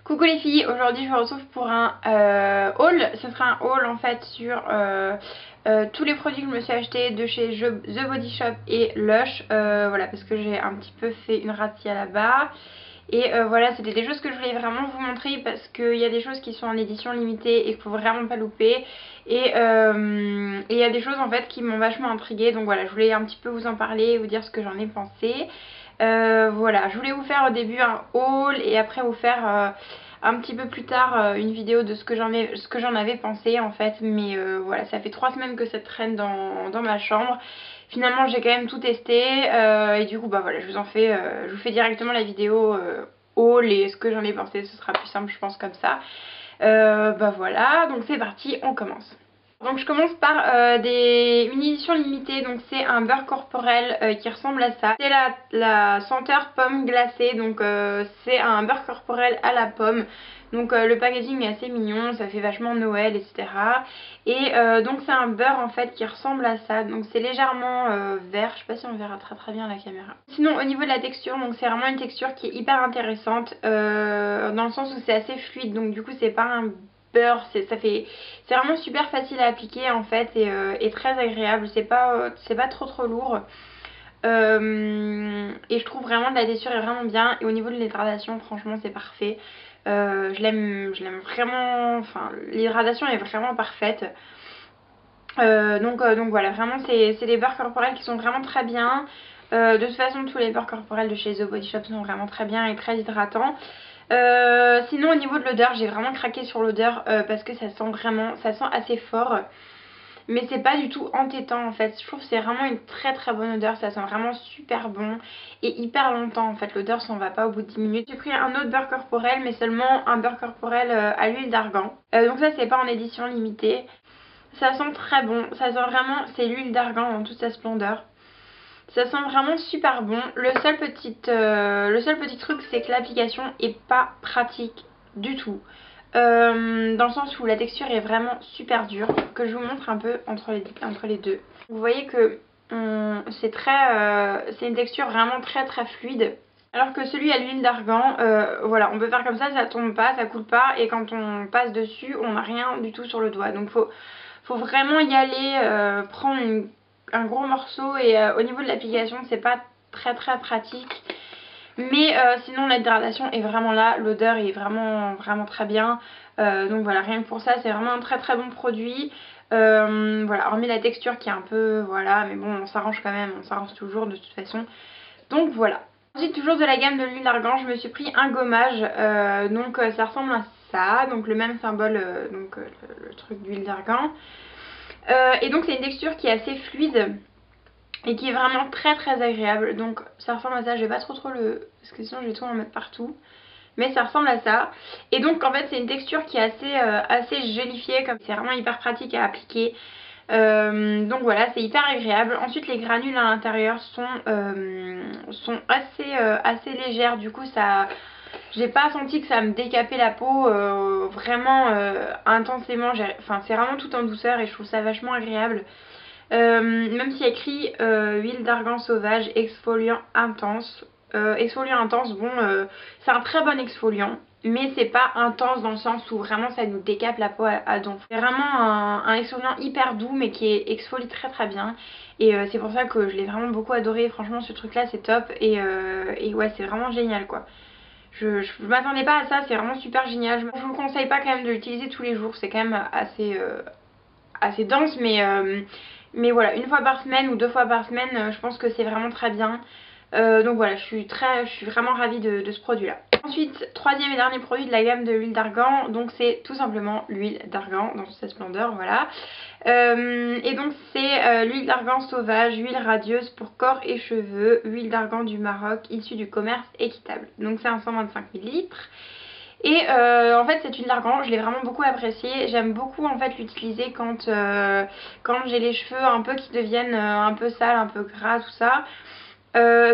Coucou les filles, aujourd'hui je vous retrouve pour un haul. Ce sera un haul en fait sur tous les produits que je me suis achetés de chez The Body Shop et Lush. Voilà, parce que j'ai un petit peu fait une razzia là-bas. Et voilà, c'était des choses que je voulais vraiment vous montrer parce qu'il y a des choses qui sont en édition limitée et qu'il faut vraiment pas louper. Et il y a des choses en fait qui m'ont vachement intriguée. Donc voilà, je voulais un petit peu vous en parler, vous dire ce que j'en ai pensé. Voilà, je voulais vous faire au début un haul et après vous faire un petit peu plus tard une vidéo de ce que j'en avais pensé en fait. Mais voilà, ça fait 3 semaines que ça traîne dans ma chambre. Finalement j'ai quand même tout testé et du coup bah voilà, je vous fais directement la vidéo haul et ce que j'en ai pensé. Ce sera plus simple je pense comme ça. Bah voilà, donc c'est parti, on commence. Donc je commence par une édition limitée, donc c'est un beurre corporel qui ressemble à ça. C'est la senteur pomme glacée, donc c'est un beurre corporel à la pomme. Donc le packaging est assez mignon, ça fait vachement Noël, etc. Et donc c'est un beurre en fait qui ressemble à ça, donc c'est légèrement vert, je sais pas si on verra très bien à la caméra. Sinon au niveau de la texture, donc c'est vraiment une texture qui est hyper intéressante, dans le sens où c'est assez fluide, donc du coup c'est pas un beurre, c'est vraiment super facile à appliquer en fait et très agréable, c'est pas trop lourd. Et je trouve vraiment que la texture est vraiment bien et au niveau de l'hydratation franchement c'est parfait. Je l'aime vraiment, enfin l'hydratation est vraiment parfaite. Donc voilà, vraiment c'est des beurres corporels qui sont vraiment très bien. De toute façon tous les beurres corporels de chez The Body Shop sont vraiment très bien et très hydratants. Sinon au niveau de l'odeur, j'ai vraiment craqué sur l'odeur parce que ça sent assez fort. Mais c'est pas du tout entêtant en fait. Je trouve que c'est vraiment une très bonne odeur. Ça sent vraiment super bon et hyper longtemps en fait. L'odeur s'en va pas au bout de 10 minutes. J'ai pris un autre beurre corporel mais seulement un beurre corporel à l'huile d'argan. Donc ça c'est pas en édition limitée. Ça sent très bon. Ça sent vraiment, c'est l'huile d'argan dans toute sa splendeur. Ça sent vraiment super bon. Le seul petit truc c'est que l'application est pas pratique du tout. Dans le sens où la texture est vraiment super dure, que je vous montre un peu entre les deux. Vous voyez que c'est une texture vraiment très fluide. Alors que celui à l'huile d'argan, voilà, on peut faire comme ça tombe pas, ça coule pas, et quand on passe dessus, on n'a rien du tout sur le doigt. Donc faut vraiment y aller, prendre un gros morceau, et au niveau de l'application, c'est pas très pratique. Mais sinon la dégradation est vraiment là, l'odeur est vraiment très bien. Donc voilà, rien que pour ça c'est vraiment un très bon produit. Voilà, hormis la texture qui est un peu, voilà, mais bon on s'arrange quand même, on s'arrange toujours de toute façon. Donc voilà. Ensuite toujours de la gamme de l'huile d'argan, je me suis pris un gommage, donc ça ressemble à ça, donc le même symbole, le truc d'huile d'argan. Et donc c'est une texture qui est assez fluide et qui est vraiment très agréable. Donc ça ressemble à ça, je vais pas trop parce que sinon je vais tout en mettre partout, mais ça ressemble à ça. Et donc en fait c'est une texture qui est assez gélifiée, comme c'est vraiment hyper pratique à appliquer. Donc voilà, c'est hyper agréable. Ensuite les granules à l'intérieur sont assez légères, du coup ça, j'ai pas senti que ça me décapait la peau vraiment intensément. Enfin c'est vraiment tout en douceur et je trouve ça vachement agréable. Même s'il y a écrit huile d'argan sauvage, exfoliant intense. Exfoliant intense, bon, c'est un très bon exfoliant, mais c'est pas intense dans le sens où vraiment ça nous décape la peau à donf. C'est vraiment un exfoliant hyper doux, mais qui exfolie très bien. Et c'est pour ça que je l'ai vraiment beaucoup adoré. Franchement, ce truc là c'est top. Et ouais, c'est vraiment génial quoi. Je m'attendais pas à ça, c'est vraiment super génial. Je vous conseille pas quand même de l'utiliser tous les jours, c'est quand même assez dense, mais voilà, une fois par semaine ou 2 fois par semaine, je pense que c'est vraiment très bien. Donc voilà, je suis vraiment ravie de ce produit là. Ensuite, troisième et dernier produit de la gamme de l'huile d'argan, donc c'est tout simplement l'huile d'argan dans toute sa splendeur, voilà. Et donc c'est l'huile d'argan sauvage, huile radieuse pour corps et cheveux, huile d'argan du Maroc issue du commerce équitable. Donc c'est un 125 ml. Et en fait cette huile d'argan je l'ai vraiment beaucoup appréciée. J'aime beaucoup en fait l'utiliser quand j'ai les cheveux un peu qui deviennent un peu sales, un peu gras, tout ça.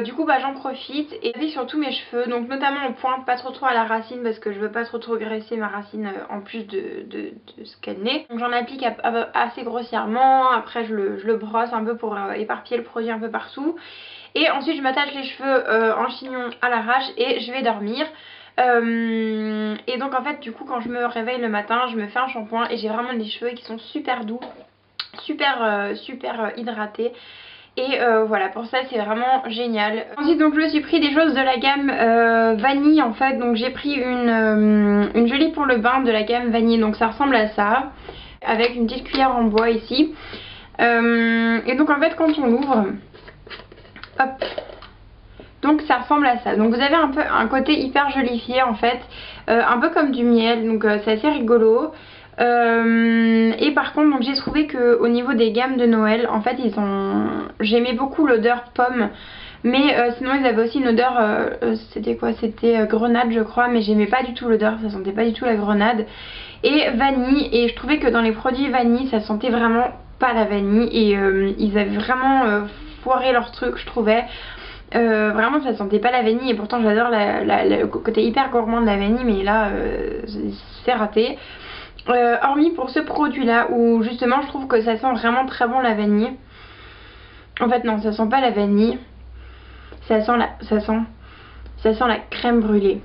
Du coup bah j'en profite et j'applique sur tous mes cheveux, donc notamment en pointe, pas trop à la racine parce que je veux pas trop graisser ma racine en plus de ce qu'elle n'est. Donc j'en applique assez grossièrement, après je le brosse un peu pour éparpiller le produit un peu partout. Et ensuite je m'attache les cheveux en chignon à l'arrache et je vais dormir. Et donc en fait du coup quand je me réveille le matin je me fais un shampoing et j'ai vraiment des cheveux qui sont super doux, super hydratés. Et voilà, pour ça c'est vraiment génial. Ensuite donc je me suis pris des choses de la gamme vanille en fait. Donc j'ai pris une jolie pour le bain de la gamme vanille. Donc ça ressemble à ça, avec une petite cuillère en bois ici. Et donc en fait quand on l'ouvre, hop, donc ça ressemble à ça. Donc vous avez un peu un côté hyper jolifié en fait, un peu comme du miel, donc c'est assez rigolo. Et par contre donc j'ai trouvé que au niveau des gammes de Noël en fait j'aimais beaucoup l'odeur pomme, mais sinon ils avaient aussi une odeur c'était quoi, c'était grenade je crois, mais j'aimais pas du tout l'odeur, ça sentait pas du tout la grenade, et vanille. Et je trouvais que dans les produits vanille ça sentait vraiment pas la vanille, et ils avaient vraiment foiré leur truc je trouvais. Vraiment ça sentait pas la vanille, et pourtant j'adore le côté hyper gourmand de la vanille, mais là c'est raté. Hormis pour ce produit là où justement je trouve que ça sent vraiment très bon la vanille. En fait non, ça sent pas la vanille, ça sent la crème brûlée.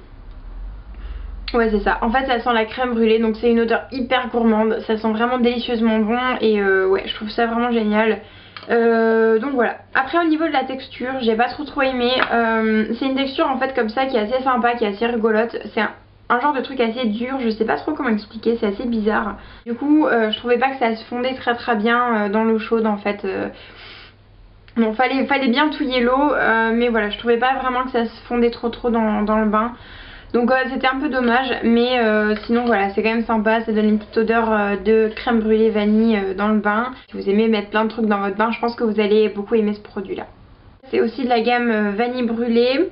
Ouais c'est ça, en fait ça sent la crème brûlée, donc c'est une odeur hyper gourmande, ça sent vraiment délicieusement bon, et ouais je trouve ça vraiment génial. Donc voilà. Après au niveau de la texture j'ai pas trop aimé. C'est une texture en fait comme ça qui est assez sympa, qui est assez rigolote. C'est un genre de truc assez dur, je sais pas trop comment expliquer, c'est assez bizarre. Du coup je trouvais pas que ça se fondait très bien dans l'eau chaude en fait. Bon fallait bien touiller l'eau, mais voilà je trouvais pas vraiment que ça se fondait trop dans le bain. Donc c'était un peu dommage, mais sinon voilà c'est quand même sympa, ça donne une petite odeur de crème brûlée vanille dans le bain. Si vous aimez mettre plein de trucs dans votre bain, je pense que vous allez beaucoup aimer ce produit là. C'est aussi de la gamme vanille brûlée.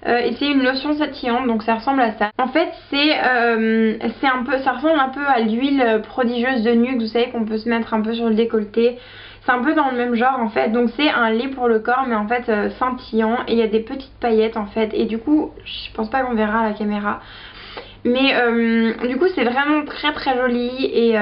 Et c'est une lotion scintillante, donc ça ressemble à ça. En fait ça ressemble un peu à l'huile prodigieuse de nuque, vous savez, qu'on peut se mettre un peu sur le décolleté. C'est un peu dans le même genre en fait, donc c'est un lait pour le corps mais en fait scintillant, et il y a des petites paillettes en fait, et du coup je pense pas qu'on verra à la caméra, mais du coup c'est vraiment très joli, et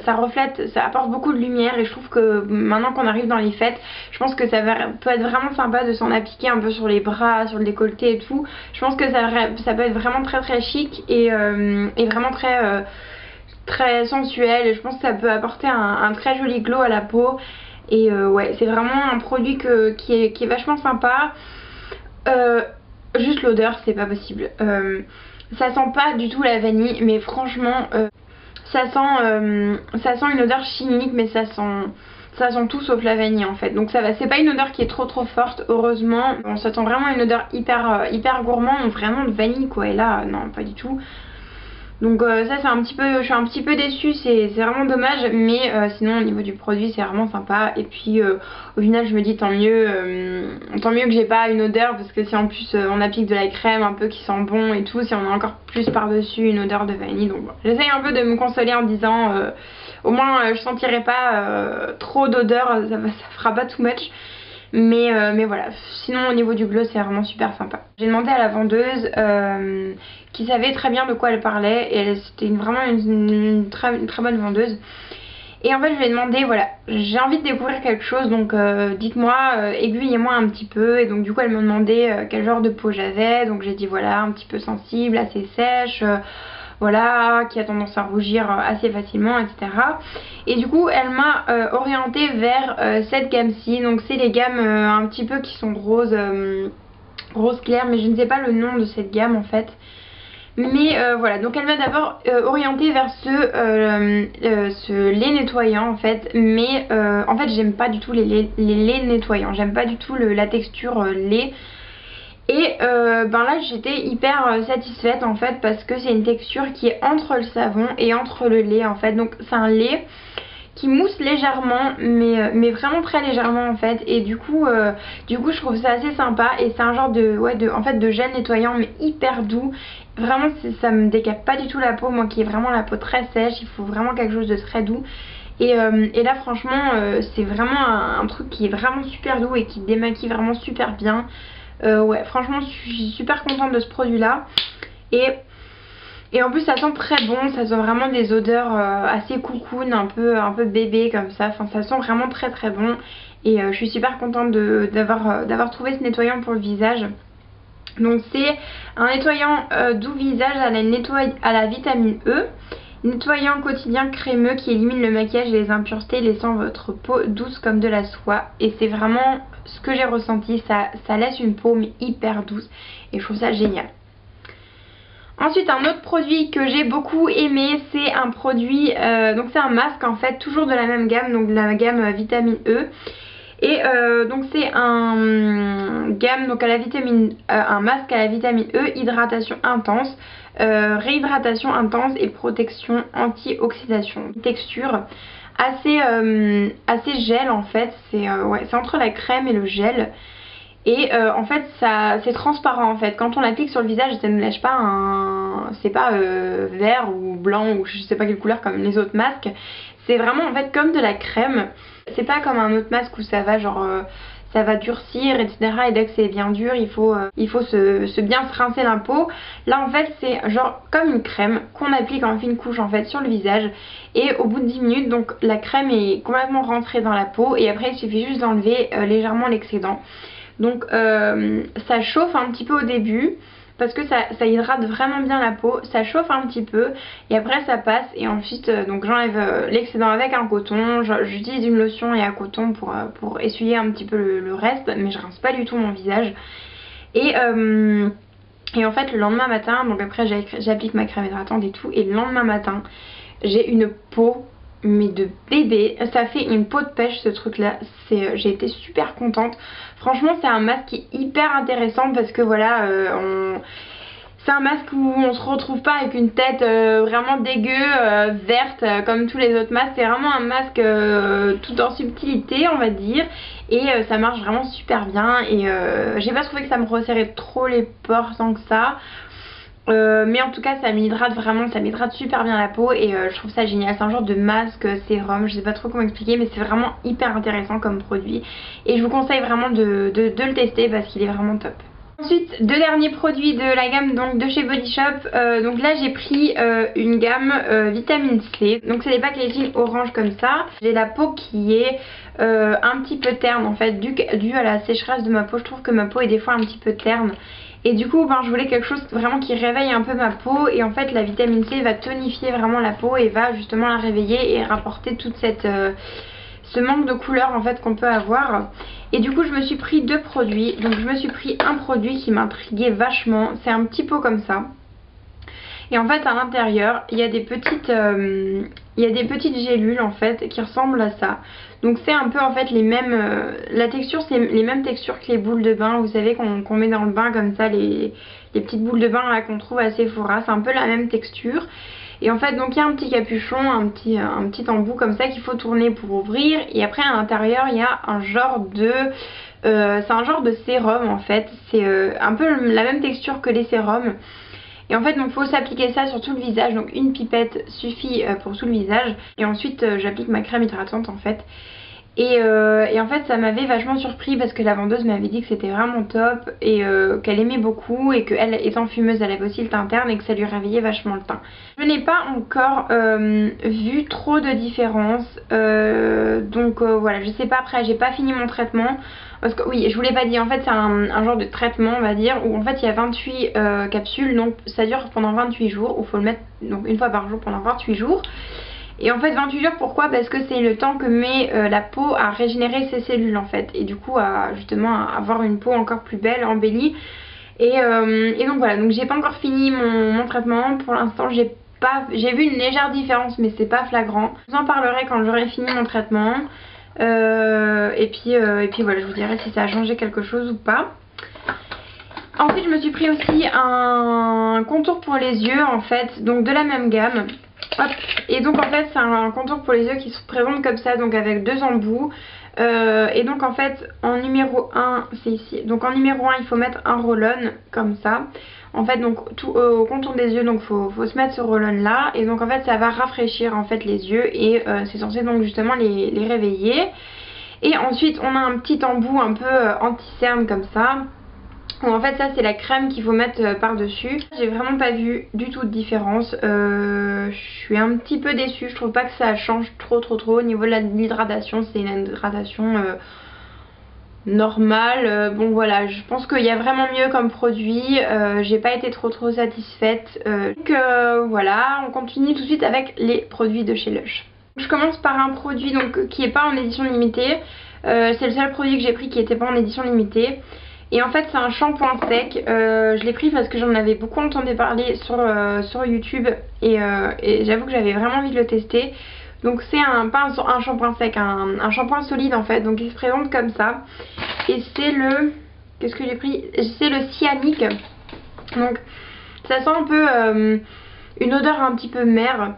ça reflète, ça apporte beaucoup de lumière, et je trouve que maintenant qu'on arrive dans les fêtes, je pense que peut être vraiment sympa de s'en appliquer un peu sur les bras, sur le décolleté et tout. Je pense que ça peut être vraiment très chic, et vraiment très sensuel, et je pense que ça peut apporter un très joli glow à la peau. Et ouais c'est vraiment un produit qui est vachement sympa. Juste l'odeur c'est pas possible. Ça sent pas du tout la vanille, mais franchement ça sent une odeur chimique, mais ça sent tout sauf la vanille en fait. Donc ça va, c'est pas une odeur qui est trop forte heureusement. On s'attend vraiment à une odeur hyper gourmand, vraiment de vanille quoi, et là non pas du tout. Donc ça c'est je suis un petit peu déçue, c'est vraiment dommage, mais sinon au niveau du produit c'est vraiment sympa. Et puis au final je me dis tant mieux que j'ai pas une odeur, parce que si en plus on applique de la crème un peu qui sent bon et tout, si on a encore plus par dessus une odeur de vanille. Donc voilà. J'essaye un peu de me consoler en disant au moins je sentirai pas trop d'odeur, ça fera pas too much. Mais voilà, sinon au niveau du gloss c'est vraiment super sympa. J'ai demandé à la vendeuse qui savait très bien de quoi elle parlait, et c'était vraiment une très bonne vendeuse. Et en fait je lui ai demandé, voilà, j'ai envie de découvrir quelque chose, donc dites-moi, aiguillez-moi un petit peu. Et donc du coup elle me demandait quel genre de peau j'avais, donc j'ai dit voilà, un petit peu sensible, assez sèche, voilà, qui a tendance à rougir assez facilement, etc. Et du coup elle m'a orientée vers cette gamme-ci. Donc c'est les gammes un petit peu qui sont rose clair, mais je ne sais pas le nom de cette gamme en fait. Mais voilà, donc elle m'a d'abord orientée vers ce lait nettoyant en fait. Mais en fait j'aime pas du tout les laits nettoyants, j'aime pas du tout la texture lait. Et ben là j'étais hyper satisfaite en fait, parce que c'est une texture qui est entre le savon et entre le lait en fait. Donc c'est un lait qui mousse légèrement, mais vraiment très légèrement en fait. Et du coup je trouve ça assez sympa, et c'est un genre de gel nettoyant mais hyper doux. Vraiment ça me décape pas du tout la peau, moi qui ai vraiment la peau très sèche, il faut vraiment quelque chose de très doux. Et là franchement c'est vraiment un truc qui est vraiment super doux et qui démaquille vraiment super bien. Ouais franchement je suis super contente de ce produit là, et en plus ça sent très bon, ça sent vraiment des odeurs assez cocoon, un peu bébé comme ça, enfin ça sent vraiment très bon. Et je suis super contente d'avoir trouvé ce nettoyant pour le visage. Donc c'est un nettoyant doux visage à la vitamine E. Nettoyant quotidien crémeux qui élimine le maquillage et les impuretés, laissant votre peau douce comme de la soie. Et c'est vraiment ce que j'ai ressenti, ça laisse une peau mais hyper douce et je trouve ça génial. Ensuite un autre produit que j'ai beaucoup aimé, c'est un produit, donc c'est un masque en fait, toujours de la même gamme, donc de la gamme vitamine E. Et donc c'est un gamme donc à la vitamine, un masque à la vitamine E, hydratation intense, réhydratation intense et protection anti-oxydation. Texture assez gel en fait, c'est ouais, c'est entre la crème et le gel. Et en fait c'est transparent en fait, quand on l'applique sur le visage ça ne lâche pas un... c'est pas vert ou blanc ou je sais pas quelle couleur comme les autres masques. C'est vraiment en fait comme de la crème. C'est pas comme un autre masque où ça va genre ça va durcir etc. Et dès que c'est bien dur il faut bien se rincer la peau. Là en fait c'est genre comme une crème qu'on applique en fine couche en fait sur le visage. Et au bout de 10 minutes donc la crème est complètement rentrée dans la peau. Et après il suffit juste d'enlever légèrement l'excédent. Donc ça chauffe un petit peu au début parce que ça hydrate vraiment bien la peau, ça chauffe un petit peu et après ça passe. Et ensuite donc j'enlève l'excédent avec un coton, j'utilise une lotion et un coton pour essuyer un petit peu le reste, mais je rince pas du tout mon visage. Et en fait le lendemain matin, donc après j'applique ma crème hydratante et tout, et le lendemain matin j'ai une peau mais de bébé, ça fait une peau de pêche ce truc là, j'ai été super contente. Franchement c'est un masque qui est hyper intéressant parce que voilà, c'est un masque où on se retrouve pas avec une tête vraiment dégueu, verte comme tous les autres masques. C'est vraiment un masque tout en subtilité on va dire. Et ça marche vraiment super bien. Et j'ai pas trouvé que ça me resserrait trop les pores tant que ça. Mais en tout cas ça m'hydrate vraiment, ça m'hydrate super bien la peau et je trouve ça génial. C'est un genre de masque sérum, je sais pas trop comment expliquer, mais c'est vraiment hyper intéressant comme produit. Et je vous conseille vraiment de le tester parce qu'il est vraiment top. Ensuite, deux derniers produits de la gamme donc de chez Body Shop. Donc là j'ai pris une gamme vitamine C. Donc c'est des packs léger orange comme ça. J'ai la peau qui est un petit peu terne en fait, dû à la sécheresse de ma peau. Je trouve que ma peau est des fois un petit peu terne. Et du coup je voulais quelque chose vraiment qui réveille un peu ma peau. Et en fait la vitamine C va tonifier vraiment la peau et va justement la réveiller et rapporter toute cette... ce manque de couleur en fait qu'on peut avoir. Et du coup je me suis pris deux produits. Donc je me suis pris un produit qui m'intriguait vachement. C'est un petit pot comme ça. Et en fait à l'intérieur il y a des petites gélules en fait qui ressemblent à ça. Donc c'est un peu en fait les mêmes, la texture c'est les mêmes textures que les boules de bain, vous savez qu'on met dans le bain comme ça, les petites boules de bain là qu'on trouve à Sephora, c'est un peu la même texture. Et en fait donc il y a un petit capuchon, un petit embout comme ça qu'il faut tourner pour ouvrir. Et après à l'intérieur il y a un genre de... c'est un genre de sérum en fait, c'est un peu la même texture que les sérums. Et en fait donc faut s'appliquer ça sur tout le visage, donc une pipette suffit pour tout le visage. Et ensuite j'applique ma crème hydratante en fait. Et en fait ça m'avait vachement surpris parce que la vendeuse m'avait dit que c'était vraiment top et qu'elle aimait beaucoup et qu'elle étant fumeuse elle avait aussi le teint terne et que ça lui réveillait vachement le teint. Je n'ai pas encore vu trop de différence, donc voilà, je sais pas, après j'ai pas fini mon traitement. Parce que oui, je vous l'ai pas dit, en fait c'est un genre de traitement on va dire où en fait il y a 28 capsules, donc ça dure pendant 28 jours, où il faut le mettre donc une fois par jour pendant 28 jours. Et en fait 28 jours pourquoi? Parce que c'est le temps que met la peau à régénérer ses cellules en fait. Et du coup à justement avoir une peau encore plus belle, embellie. Et donc voilà, donc j'ai pas encore fini mon traitement. Pour l'instant j'ai vu une légère différence mais c'est pas flagrant. Je vous en parlerai quand j'aurai fini mon traitement. Et puis voilà, je vous dirai si ça a changé quelque chose ou pas. Ensuite je me suis pris aussi un contour pour les yeux en fait, donc de la même gamme. Hop. Et donc en fait c'est un contour pour les yeux qui se présente comme ça, donc avec deux embouts. Et donc en fait en numéro 1 c'est ici, donc en numéro 1 il faut mettre un roll-on comme ça. En fait donc tout au contour des yeux, donc faut se mettre ce roll-on là. Et donc en fait ça va rafraîchir en fait les yeux et c'est censé donc justement les réveiller. Et ensuite on a un petit embout un peu anti-cerne comme ça. En fait ça c'est la crème qu'il faut mettre par dessus. J'ai vraiment pas vu du tout de différence, je suis un petit peu déçue, je trouve pas que ça change trop. Au niveau de l'hydratation c'est une hydratation normal. Bon voilà, je pense qu'il y a vraiment mieux comme produit. J'ai pas été trop satisfaite. Donc voilà, on continue tout de suite avec les produits de chez Lush. Je commence par un produit donc qui est pas en édition limitée. C'est le seul produit que j'ai pris qui était pas en édition limitée. Et en fait c'est un shampoing sec. Je l'ai pris parce que j'en avais beaucoup entendu parler sur YouTube. Et j'avoue que j'avais vraiment envie de le tester. Donc c'est pas un shampoing sec, un shampoing solide en fait. Donc il se présente comme ça. Et c'est le... Qu'est-ce que j'ai pris? C'est le cyanique. Donc ça sent un peu une odeur un petit peu mer.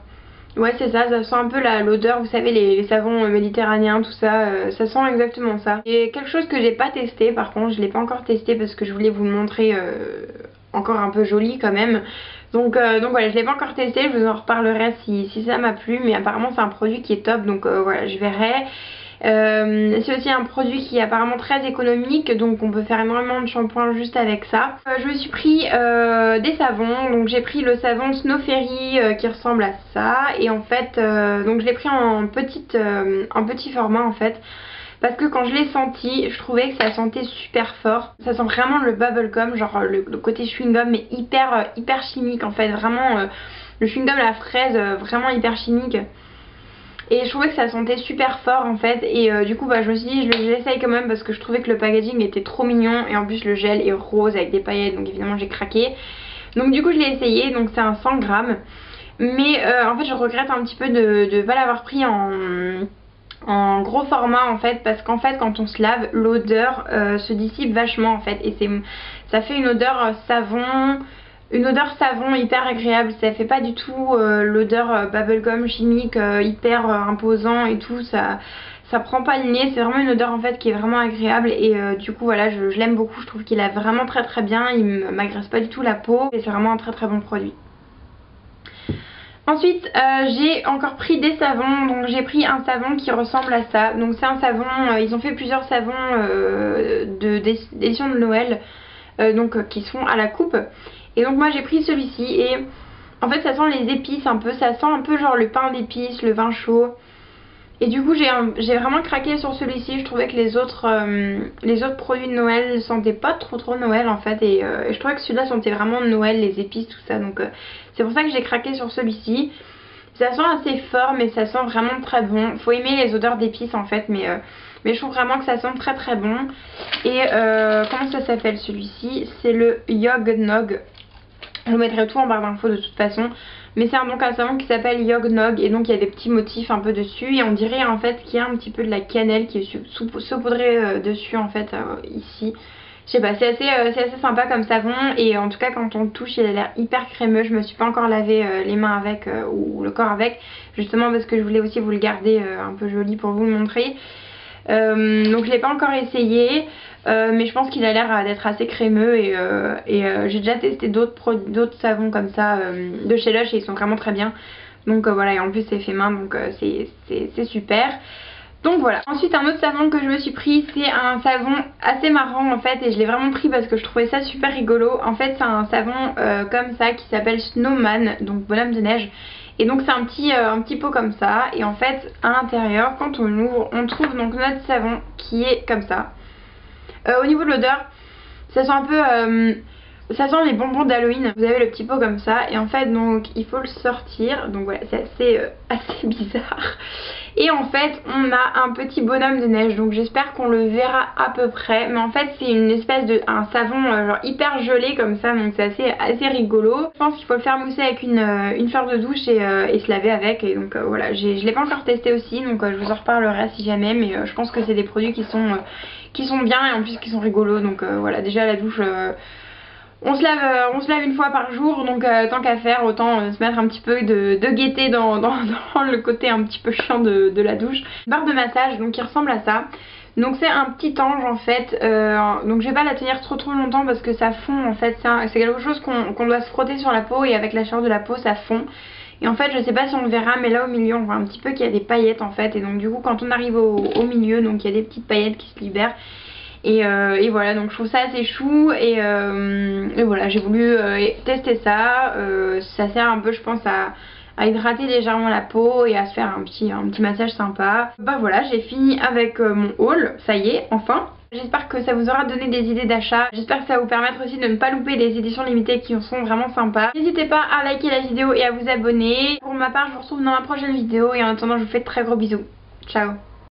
Ouais c'est ça, ça sent un peu l'odeur, vous savez les savons méditerranéens, tout ça, ça sent exactement ça. Et quelque chose que j'ai pas testé par contre, je l'ai pas encore testé parce que je voulais vous le montrer encore un peu joli quand même. Donc voilà, je l'ai pas encore testé, je vous en reparlerai si ça m'a plu, mais apparemment c'est un produit qui est top, donc voilà, je verrai. C'est aussi un produit qui est apparemment très économique, donc on peut faire énormément de shampoing juste avec ça. Je me suis pris des savons, donc j'ai pris le savon Snow Fairy qui ressemble à ça, et en fait donc je l'ai pris en petit format en fait. Parce que quand je l'ai senti, je trouvais que ça sentait super fort. Ça sent vraiment le bubblegum, genre le côté chewing-gum, mais hyper chimique en fait. Vraiment le chewing-gum à la fraise, vraiment hyper chimique. Et je trouvais que ça sentait super fort en fait. Et du coup je me suis dit je l'essaye quand même parce que je trouvais que le packaging était trop mignon. Et en plus le gel est rose avec des paillettes, donc évidemment j'ai craqué. Donc du coup je l'ai essayé, donc c'est un 100 grammes. Mais en fait je regrette un petit peu de ne pas l'avoir pris en gros format en fait, parce qu'en fait quand on se lave l'odeur se dissipe vachement en fait, et ça fait une odeur savon, hyper agréable. Ça fait pas du tout l'odeur bubblegum chimique hyper imposant et tout, ça prend pas le nez, c'est vraiment une odeur en fait qui est vraiment agréable. Et du coup voilà, je l'aime beaucoup, je trouve qu'il a vraiment très bien, il m'agresse pas du tout la peau et c'est vraiment un très bon produit. Ensuite j'ai encore pris des savons, donc j'ai pris un savon qui ressemble à ça. Donc c'est un savon, ils ont fait plusieurs savons d'édition de Noël qui sont à la coupe. Et donc moi j'ai pris celui-ci et en fait ça sent les épices un peu, ça sent un peu genre le pain d'épices, le vin chaud. Et du coup j'ai vraiment craqué sur celui-ci. Je trouvais que les autres produits de Noël ne sentaient pas trop Noël en fait, et je trouvais que celui-là sentait vraiment Noël, les épices, tout ça. Donc c'est pour ça que j'ai craqué sur celui-ci. Ça sent assez fort mais ça sent vraiment très bon. Faut aimer les odeurs d'épices en fait, mais je trouve vraiment que ça sent très bon. Et comment ça s'appelle celui-ci? C'est le Yognog. Je vous mettrai tout en barre d'infos de toute façon. Mais c'est donc un savon qui s'appelle Yognog, et donc il y a des petits motifs un peu dessus. Et on dirait en fait qu'il y a un petit peu de la cannelle qui est saupoudrée dessus en fait ici. Je sais pas, c'est assez sympa comme savon. Et en tout cas quand on le touche il a l'air hyper crémeux. Je me suis pas encore lavé les mains avec ou le corps avec, justement parce que je voulais aussi vous le garder un peu joli pour vous le montrer. Donc je l'ai pas encore essayé, mais je pense qu'il a l'air d'être assez crémeux. Et j'ai déjà testé d'autres savons comme ça de chez Lush et ils sont vraiment très bien. Donc voilà, et en plus c'est fait main, donc c'est super. Donc voilà. Ensuite un autre savon que je me suis pris, c'est un savon assez marrant en fait, et je l'ai vraiment pris parce que je trouvais ça super rigolo. En fait c'est un savon comme ça qui s'appelle Snowman, donc bonhomme de neige. Et donc c'est un petit pot comme ça, et en fait à l'intérieur quand on l'ouvre on trouve donc notre savon qui est comme ça. Au niveau de l'odeur ça sent un peu... ça sent les bonbons d'Halloween. Vous avez le petit pot comme ça, et en fait donc il faut le sortir. Donc voilà, c'est assez bizarre. Et en fait on a un petit bonhomme de neige, donc j'espère qu'on le verra à peu près. Mais en fait c'est une espèce de savon genre hyper gelé comme ça, donc c'est assez rigolo. Je pense qu'il faut le faire mousser avec une fleur de douche et se laver avec. Et donc voilà, je l'ai pas encore testé aussi, donc je vous en reparlerai si jamais. Mais je pense que c'est des produits qui sont bien, et en plus qui sont rigolos. Donc voilà, déjà la douche... on se lave une fois par jour, donc tant qu'à faire, autant se mettre un petit peu de gaieté dans le côté un petit peu chiant de la douche. Barre de massage, donc qui ressemble à ça. Donc c'est un petit ange en fait, donc je vais pas la tenir trop longtemps parce que ça fond en fait. C'est quelque chose qu'on doit se frotter sur la peau, et avec la chaleur de la peau ça fond. Et en fait je sais pas si on le verra, mais là au milieu on voit un petit peu qu'il y a des paillettes en fait. Et donc du coup quand on arrive au milieu, donc il y a des petites paillettes qui se libèrent. Et voilà, donc je trouve ça assez chou. Et voilà, j'ai voulu tester ça. Ça sert un peu je pense à hydrater légèrement la peau et à se faire un petit massage sympa. Bah voilà, j'ai fini avec mon haul, ça y est, enfin. J'espère que ça vous aura donné des idées d'achat. J'espère que ça va vous permettre aussi de ne pas louper les éditions limitées qui sont vraiment sympas. N'hésitez pas à liker la vidéo et à vous abonner. Pour ma part, je vous retrouve dans la prochaine vidéo et en attendant, je vous fais de très gros bisous. Ciao.